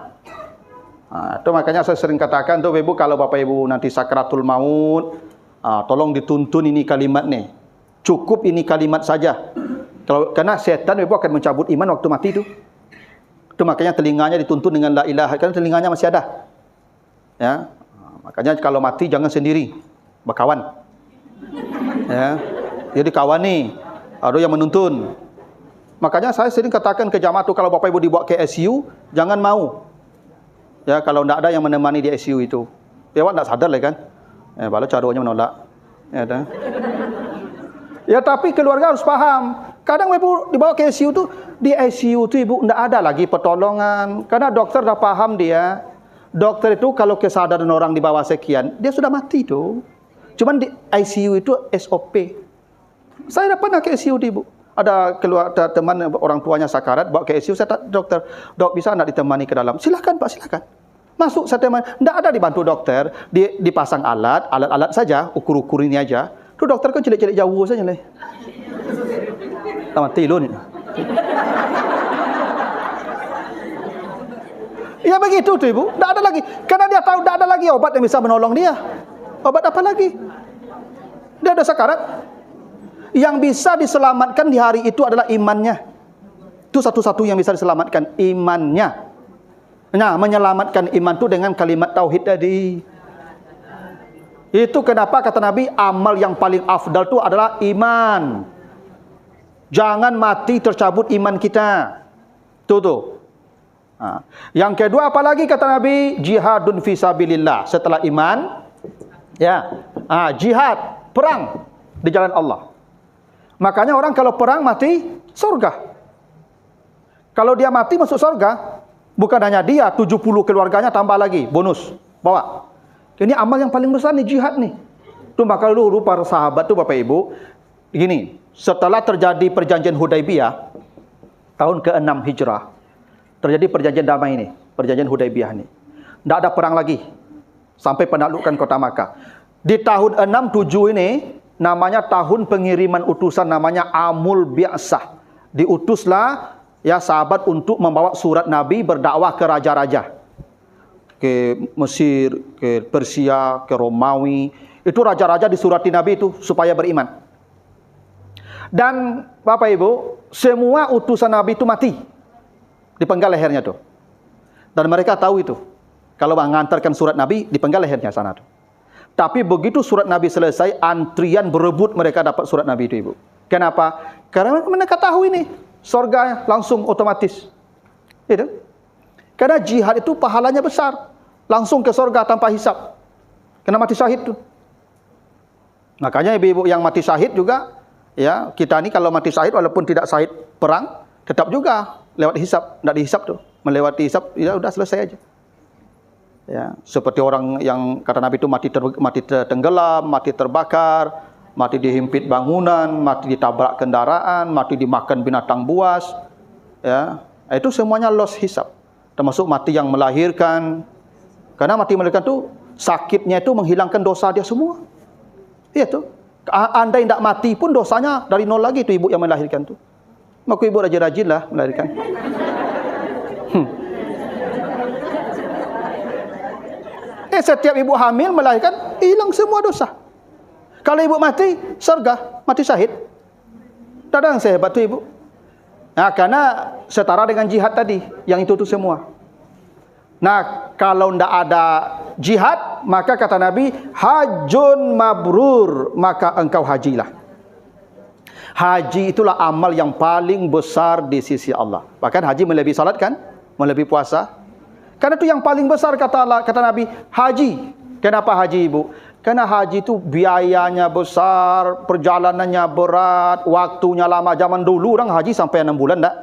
Itu makanya saya sering katakan tuh ibu, kalau bapak ibu nanti sakratul maut, tolong dituntun ini kalimat nih. Cukup ini kalimat saja. Karena setan ibu akan mencabut iman waktu mati itu. Itu makanya telinganya dituntun dengan la ilaha, karena telinganya masih ada. Ya, makanya kalau mati jangan sendiri, berkawan. Ya, jadi kawan nih, ada yang menuntun. Makanya saya sering katakan ke jamaah tu, kalau bapak ibu dibawa ke ICU, jangan mau. Ya, kalau tidak ada yang menemani di ICU itu, ya awak tidak sadar lah kan. Baru caranya menolak. Ya, dah. Ya, tapi keluarga harus paham. Kadang ibu dibawa ke ICU tu, di ICU tu ibu tidak ada lagi pertolongan, karena dokter dah paham dia. Dokter itu kalau kesadaran orang di bawah sekian, dia sudah mati tu. Cuman di ICU itu SOP. Saya dah pernah ke ICU ibu. Ada keluarga teman orang tuanya sakarat, bawa ke ICU, saya kata dokter, "Dok, bisa nak ditemani ke dalam?" "Silakan Pak, silakan." Masuk saya temani. Tidak ada dibantu dokter, dipasang alat-alat saja, ukur-ukur ini aja. Tu dokter kan celik-celik jauh saja lah. Tak mati lu ni. Ya begitu tu ibu, tak ada lagi. Karena dia tahu tak ada lagi obat yang bisa menolong dia. Obat apa lagi? Dia ada sakarat. Yang bisa diselamatkan di hari itu adalah imannya. Itu satu-satu yang bisa diselamatkan, imannya. Nah, menyelamatkan iman itu dengan kalimat tauhid tadi. Itu kenapa kata Nabi, amal yang paling afdal itu adalah iman. Jangan mati tercabut iman kita. Tuh. Yang kedua apa lagi kata Nabi? Jihadun fisabilillah. Setelah iman, ya, jihad, perang di jalan Allah. Makanya orang kalau perang mati surga. Kalau dia mati masuk surga, bukan hanya dia, 70 keluarganya tambah lagi bonus bawa. Ini amal yang paling besar nih, jihad nih. Tuh maka dulu para sahabat tuh Bapak Ibu, gini, setelah terjadi perjanjian Hudaibiyah tahun ke-6 Hijrah, terjadi perjanjian damai ini, perjanjian Hudaibiyah ini. Tidak ada perang lagi sampai penaklukan kota Makkah. Di tahun 6-7 ini namanya tahun pengiriman utusan, namanya Amul Bi'sah. Diutuslah ya sahabat untuk membawa surat Nabi berdakwah ke raja-raja. Ke Mesir, ke Persia, ke Romawi. Itu raja-raja disurati Nabi itu supaya beriman. Dan Bapak Ibu, semua utusan Nabi itu mati. Dipenggal lehernya tuh. Dan mereka tahu itu. Kalau mengantarkan surat Nabi, dipenggal lehernya sana tuh. Tapi begitu surat Nabi selesai, antrian berebut mereka dapat surat Nabi itu Ibu. Kenapa? Karena mereka tahu ini. Surga langsung otomatis. Itu. Karena jihad itu pahalanya besar. Langsung ke surga tanpa hisab. Kena mati syahid tuh. Makanya ibu-ibu yang mati syahid juga, ya, kita ini kalau mati syahid walaupun tidak syahid perang, tetap juga lewat hisab, tidak dihisab tuh. Melewati hisab, ya udah selesai aja. Ya, seperti orang yang kata Nabi itu mati tenggelam, mati terbakar, mati dihimpit bangunan, mati ditabrak kendaraan, mati dimakan binatang buas. Ya, itu semuanya loss hisab. Termasuk mati yang melahirkan. Karena mati melahirkan itu sakitnya itu menghilangkan dosa dia semua. Iya tuh. Andai tidak mati pun dosanya dari nol lagi tu ibu yang melahirkan tu. Maka ibu rajin-rajinlah melahirkan. Setiap ibu hamil melahirkan, hilang semua dosa. Kalau ibu mati, surga, mati syahid. Tak ada yang sehebat tu ibu. Nah, karena setara dengan jihad tadi, yang itu semua. Nah, kalau tidak ada jihad, maka kata Nabi, hajjun mabrur, maka engkau hajilah. Haji itulah amal yang paling besar di sisi Allah. Bahkan haji melebihi salat kan? Melebihi puasa. Karena itu yang paling besar kata Nabi, haji. Kenapa haji ibu? Karena haji itu biayanya besar, perjalanannya berat, waktunya lama. Zaman dulu orang haji sampai 6 bulan tak?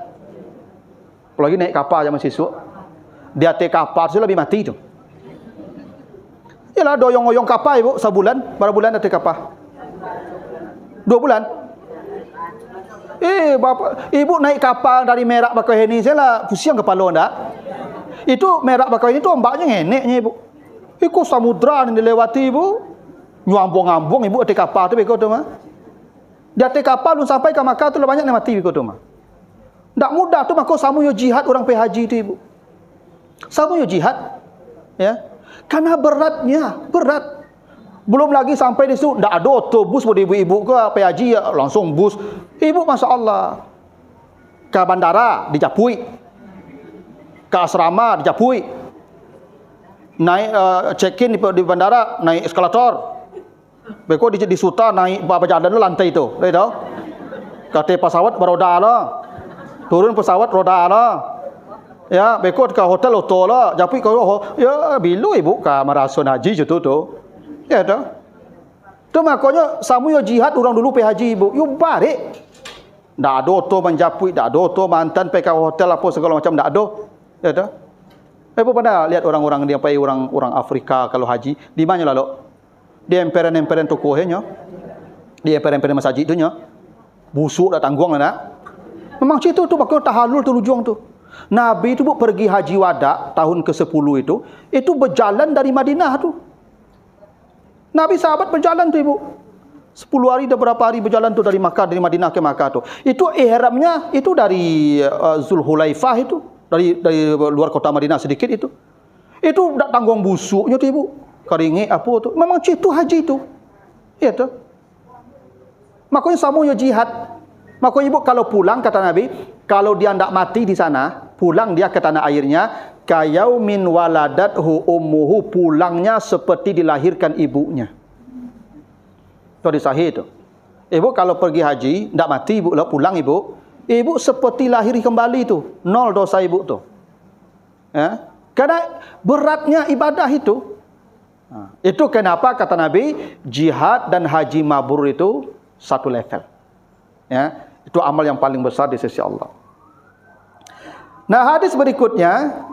Apalagi naik kapal zaman siswa. Dia atas kapal itu lebih mati itu. Yalah doyong-oyong kapal ibu sebulan, berapa bulan atas kapal? 2 bulan. Bapak, ibu naik kapal dari Merak Bakauheni, saya lah pusing kepala ndak? Itu Merak Bakauheni itu ombaknya ngeneknya ibu. Iku samudra yang dilewati ibu, nyambung-ngambung ibu atas kapal tu beko tu mah. Di atas kapal lu sampai ke Makkah tu banyak yang mati beko tu mah. Ndak mudah tu maka samu yo jihad orang pergi haji tu ibu. Samu yo jihad, ya. Karena berat. Belum lagi sampai di situ ndak ada otobus buat ibu-ibu ke pergi haji ya, langsung bus. Ibu masya-Allah ke bandara dijapui. Ke asrama dijapui. Naik check-in di bandara naik eskalator. Beko di suta naik berjalan lantai itu. Tahu? Kata pesawat beroda lah. Turun pesawat roda lah. Ya, beko ke hotel auto lah. Japui ke ya bilu ibu ke marasun haji itu tu. Ya dah. Tu makanya samu yo jihad orang dulu pergi haji ibu. Yo balik. Ndak ada auto menjapui, ndak ada auto mantan pergi ke hotel apa segala macam ndak ada. Ya dah. Ibu pernah lihat orang-orang dia pergi orang Afrika kalau haji di mana lalu? Di emperan-emperan tokohnya. Di emperan-emperan masjid itu nya. Busuk dah tanggung dah. Memang situ tu bakal tahalul tu lujung tu. Nabi tu pergi haji wada tahun ke-10 itu berjalan dari Madinah tu. Nabi sahabat berjalan tu ibu. 10 hari dah berapa hari berjalan tu dari Madinah ke Makkah tu. Itu ihramnya itu dari Zulhulaifah itu. Dari luar kota Madinah sedikit itu. Itu tak tanggung busuknya tu ibu. Keringi apa tu. Memang itu haji tu. Ya tu. Makanya sama ya jihad. Makanya ibu kalau pulang kata Nabi, kalau dia tidak mati di sana, pulang dia ke tanah airnya, kayaumin waladathu ummuhu, pulangnya seperti dilahirkan ibunya. Itu di sahih itu. Ibu kalau pergi haji, tidak mati ibu, pulang ibu, ibu seperti lahir kembali tu, nol dosa ibu tu. Ya? Karena beratnya ibadah itu. Itu kenapa kata Nabi, jihad dan haji mabrur itu satu level. Ya, itu amal yang paling besar di sisi Allah. Nah, hadis berikutnya,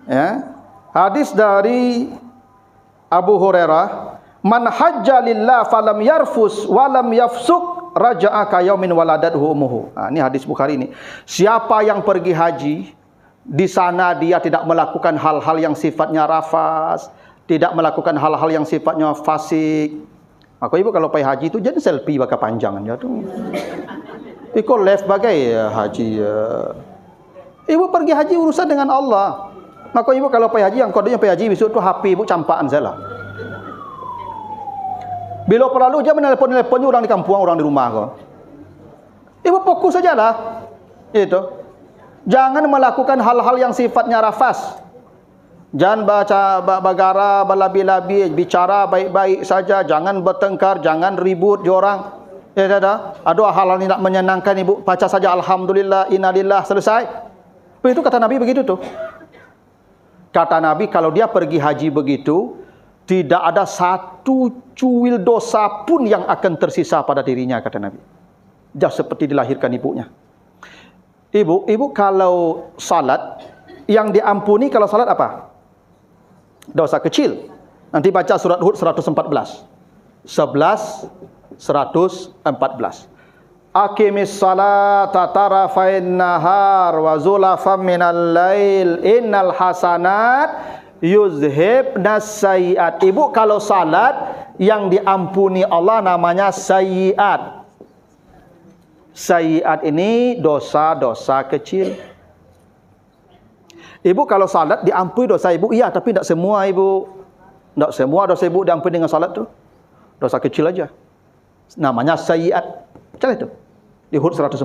ya, hadis dari Abu Hurairah, man hajja lillah falam yarfus walam yafsuk raja'a ka yaumin waladathu ummuhu. Ini hadis Bukhari ini. Siapa yang pergi haji, di sana dia tidak melakukan hal-hal yang sifatnya rafas, tidak melakukan hal-hal yang sifatnya fasik. Maka ibu kalau pergi haji itu jadi selfie bakal panjangan ya tu. Ikut live bagai haji. Ibu pergi haji urusan dengan Allah. Maka ibu kalau pergi haji, yang kodenya pergi haji besok tu HP ibu campaan saja lah. Bila perlu je menelpon-nelpon orang di kampung, orang di rumah kau. Ibu fokus sajalah. Itu. Jangan melakukan hal-hal yang sifatnya rafas. Jangan baca bagara, balabi-labi, bicara baik-baik saja, jangan bertengkar, jangan ribut di orang. Ya dah. Ada hal-hal yang tidak menyenangkan ibu, baca saja alhamdulillah, innalillah, selesai. Begitu kata Nabi begitu tuh. Kata Nabi kalau dia pergi haji begitu, tidak ada satu cuil dosa pun yang akan tersisa pada dirinya kata Nabi. Dia seperti dilahirkan ibunya. Ibu kalau salat yang diampuni kalau salat apa? dosa kecil. Nanti baca surat Hud 114. 114. Aqimis salata tarafain nahar wa zulafam minal lail innal hasanat yuzhibnas sayyiat. Ibu, kalau salat yang diampuni Allah namanya sayyiat. Sayyiat ini dosa-dosa kecil. Ibu, kalau salat diampuni dosa ibu, iya, tapi tidak semua ibu. Tidak semua dosa ibu diampuni dengan salat tu. Dosa kecil aja. Namanya sayyiat. Macam itu. Di Hud 114.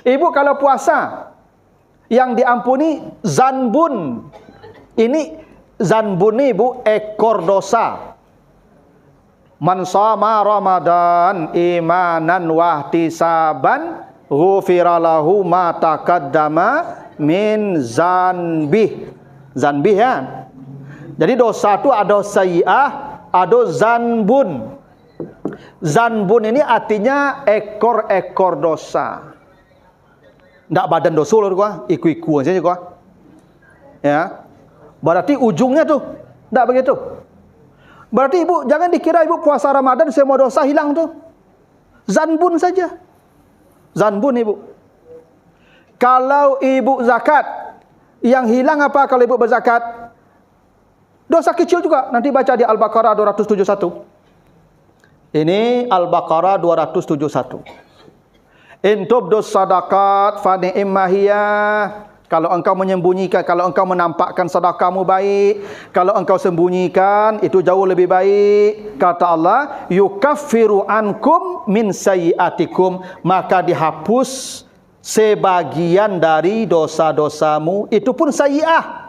Ibu, kalau puasa yang diampuni zanbun. Ini zanbun ni ibu ekor dosa. Man shama Ramadan imanan wahtisaban ghufira lahu ma taqaddama min zanbih. Zanbih ya. Jadi dosa itu ada sayyi'ah, ada zanbun. Zanbun ini artinya ekor-ekor dosa. Tidak badan dosa loh gua, iku-iku saja gua. Ya. Berarti ujungnya tuh tidak begitu. Berarti ibu jangan dikira ibu puasa Ramadan semua dosa hilang tuh. Zanbun saja. Zanbun ibu. Kalau ibu zakat, yang hilang apa kalau ibu berzakat? Dosa kecil juga. Nanti baca di Al-Baqarah 271. Ini Al-Baqarah 271. In tubdus sadaqat fa ni'mahiyah. Kalau engkau menyembunyikan, kalau engkau menampakkan sedekahmu baik, kalau engkau sembunyikan itu jauh lebih baik. Kata Allah, yukaffiru ankum min sayyiatikum, maka dihapus sebagian dari dosa-dosamu. Itu pun sayyi'ah.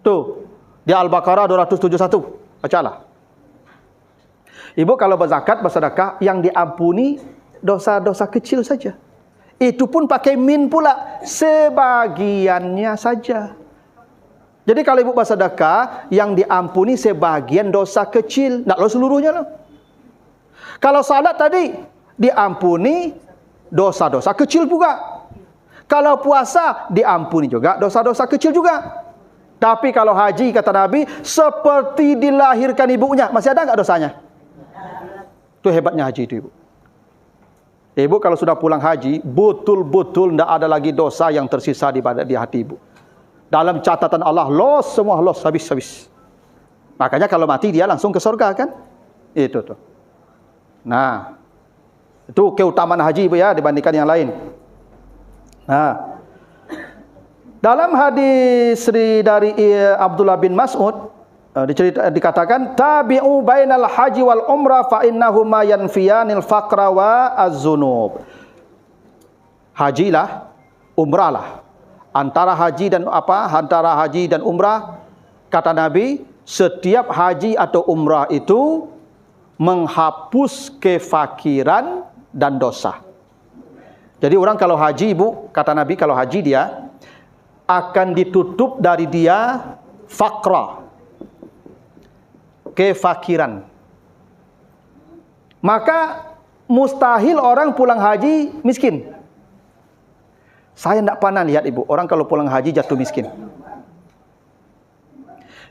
Tuh, di Al-Baqarah 271. Bacalah. Ibu kalau berzakat, bersedekah, yang diampuni dosa-dosa kecil saja. Itu pun pakai min pula, sebagiannya saja. Jadi kalau ibu bersedekah, yang diampuni sebagian dosa kecil, tidak seluruhnya loh. Kalau salat tadi, diampuni dosa-dosa kecil juga. Kalau puasa, diampuni juga dosa-dosa kecil juga. Tapi kalau haji, kata Nabi, seperti dilahirkan ibunya, masih ada nggak dosanya? Itu hebatnya haji itu ibu. Ibu kalau sudah pulang haji, betul-betul tidak ada lagi dosa yang tersisa di hati ibu. Dalam catatan Allah, los semua, los, habis. Makanya kalau mati dia langsung ke surga kan? Itu tuh. Nah, itu keutamaan haji ibu ya dibandingkan yang lain. Nah, dalam hadis dari Abdullah bin Mas'ud, dikatakan tabi'u bainal haji wal umrah fa innahuma yanfiyanil faqra wa az-zunub. Hajilah, umrahlah. Antara haji dan umrah, kata Nabi, setiap haji atau umrah itu menghapus kefakiran dan dosa. Jadi orang kalau haji ibu, kata Nabi kalau haji dia akan ditutup dari dia faqra, kefakiran. Maka mustahil orang pulang haji miskin. Saya tidak pernah lihat ibu orang kalau pulang haji jatuh miskin.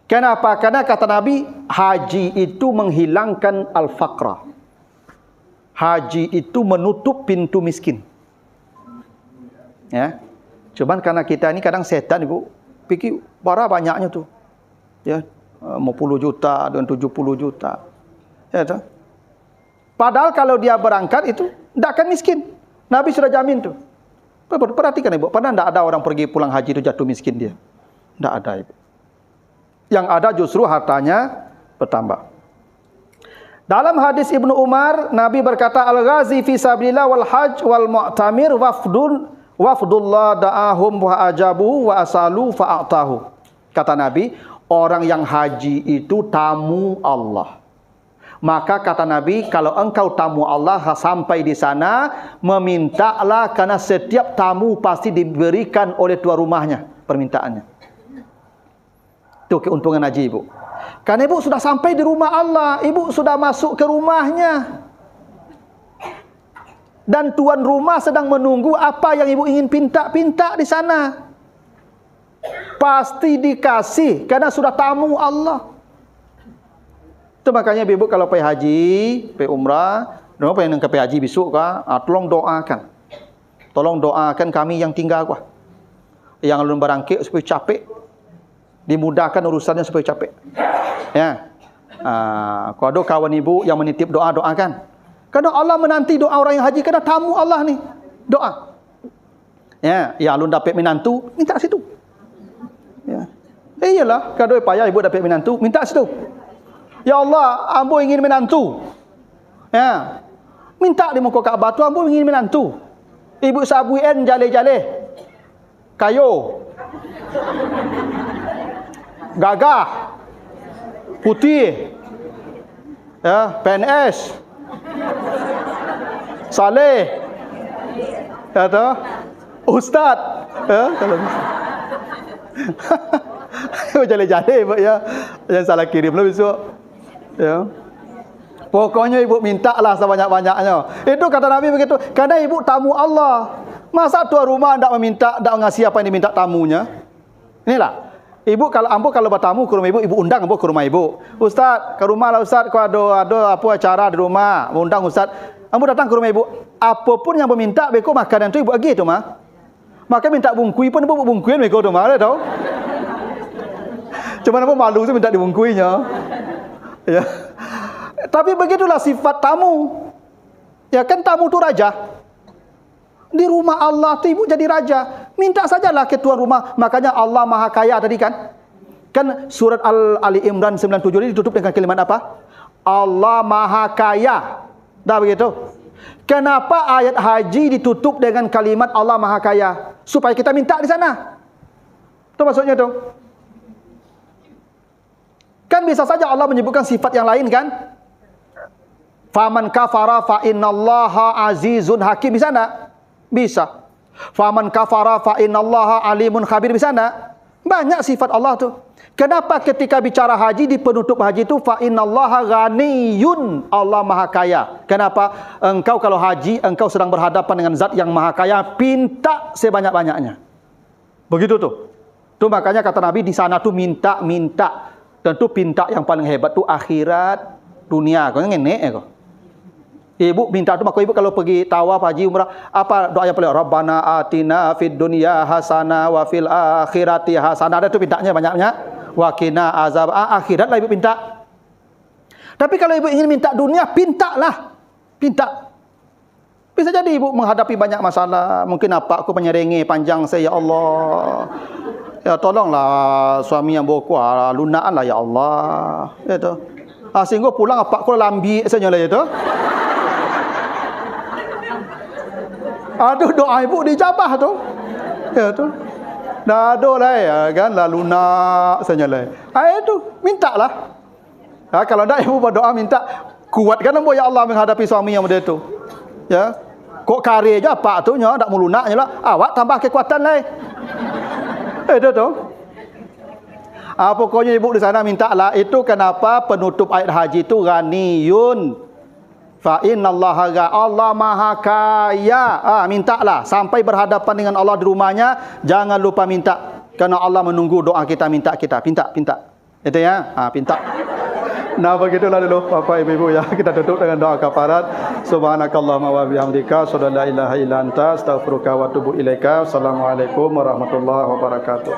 Kenapa? Karena kata Nabi, haji itu menghilangkan al-faqra. Haji itu menutup pintu miskin. Ya. Cuman karena kita ini kadang setan ibu, pikir para banyaknya tuh. Ya. 50 juta dan 70 juta. Ya, toh? Padahal kalau dia berangkat itu tidak akan miskin. Nabi sudah jamin tuh. Perhatikan ibu, pernah tidak ada orang pergi pulang haji itu jatuh miskin dia? Tidak ada ibu. Yang ada justru hartanya bertambah. Dalam hadis Ibnu Umar, Nabi berkata, al-ghazi fi sabilillah wal hajj wal mu'tamir wafdullah da'ahum wa ajabu wa asalu fa'atahu. Kata Nabi, orang yang haji itu tamu Allah. Maka kata Nabi, kalau engkau tamu Allah sampai di sana, memintalah karena setiap tamu pasti diberikan oleh tuan rumahnya permintaannya. Itu keuntungan haji ibu. Karena ibu sudah sampai di rumah Allah, ibu sudah masuk ke rumahnya. Dan tuan rumah sedang menunggu apa yang ibu ingin pinta di sana. Pasti dikasih karena sudah tamu Allah. Itu makanya ibu kalau pergi haji, pergi umrah, orang pengen pergi haji besok kah, tolong doakan. Tolong doakan kami yang tinggal kah. Yang belum berangkit supaya capek. Dimudahkan urusannya supaya capek. Ya. Kalau ada kawan ibu yang menitip doa, doakan. Karena Allah menanti doa orang yang haji, karena tamu Allah ni. Doa. Ya, yang belum dapat menantu, minta situ. Ya. Iyalah, kalau payah ibu dapat menantu, minta situ. Ya Allah, ambo ingin menantu. Ya. Minta di muka Kaabah tu, ambo ingin menantu. Ibu sabuin jale-jale. Kayu. Gagah. Putih. Ya, PNS. Saleh. Ya toh? Ustaz. Ya, kalau jale-jale ibu ya. Jangan salah kirimlah besok. Ya. Pokoknya ibu minta lah sebanyak-banyaknya. Itu kata Nabi begitu. Karena ibu tamu Allah. Masa tuan rumah tidak meminta, tidak ngasih apa yang diminta tamunya? Inilah. Ibu kalau bertamu ke rumah ibu, ibu undang ambo ke rumah ibu. Ustaz, ke rumah lah Ustaz, kalau ada apa acara di rumah, undang Ustaz. Ambo datang ke rumah ibu. Apapun yang meminta, beko makanan tu ibu agi tu mah. Maka minta bungkui pun ibu bungkuin beko tu mah, ada tahu? Cuma ambo malu tu minta dibungkuinya. Ya. Tapi begitulah sifat tamu. Ya kan tamu tu raja. Di rumah Allah tu ibu jadi raja. Minta sajalah ke tuan rumah. Makanya Allah Maha Kaya tadi kan. Kan surat Ali Imran 97 ini ditutup dengan kalimat apa? Allah Maha Kaya. Dah begitu. Kenapa ayat haji ditutup dengan kalimat Allah Maha Kaya? Supaya kita minta di sana. Itu maksudnya tu. Kan bisa saja Allah menyebutkan sifat yang lain kan? Faman kafara fa innallaha azizun hakim, bisa enggak? Bisa. Faman kafara fa innallaha alimun khabir, bisa enggak? Banyak sifat Allah tu. Kenapa ketika bicara haji di penutup haji tu fa innallaha ghaniyun, Allah Maha Kaya. Kenapa? Engkau kalau haji, engkau sedang berhadapan dengan zat yang Maha Kaya, pinta sebanyak-banyaknya. Begitu tu. Tu makanya kata Nabi di sana tu minta. Tentu pinta yang paling hebat tu akhirat, dunia. Kau ngenek kau. Ibu minta tu, maka ibu kalau pergi tawaf haji umrah, apa doa yang paling? Rabbana atina fid dunya hasanah wa fil akhirati hasanah. Ada tu mintanya banyak-banyak. Wa qina azab. Akhirat lah ibu minta. Tapi kalau ibu ingin minta dunia, pintalah. Pinta. Bisa jadi ibu menghadapi banyak masalah. Mungkin apa aku penyerengi panjang saya, ya Allah. Ya tolonglah suami yang berkuah, lunaan lah ya Allah. Ya tu. Sehingga pulang apa aku lambi saja lah itu. Aduh, doa ibu dijabah tu. Ya tu. Dah ada lah ya kan, lah lunak saja lah. Itu mintalah. Kalau tak ibu berdoa minta, kuatkan ambo ya Allah menghadapi suami yang macam tu. Ya. Kok kari aja apa tu nya, tak mau lunaknya lah. Awak tambah kekuatan lah. Itu tu. Pokoknya ibu di sana mintalah. Itu kenapa penutup ayat haji itu ghaniyun. Fa innallaha Allah Maha Kaya. Mintalah sampai berhadapan dengan Allah di rumahnya, jangan lupa minta. Karena Allah menunggu doa kita, minta. Pinta. Itu ya. Pinta. Nah, begitulah dulu Bapak Ibu ya. Kita tutup dengan doa kafarat. Subhanakallahumma wa bihamdika asyhadu an la ilaha illa anta astaghfiruka wa atubu ilaika. Assalamualaikum warahmatullahi wabarakatuh.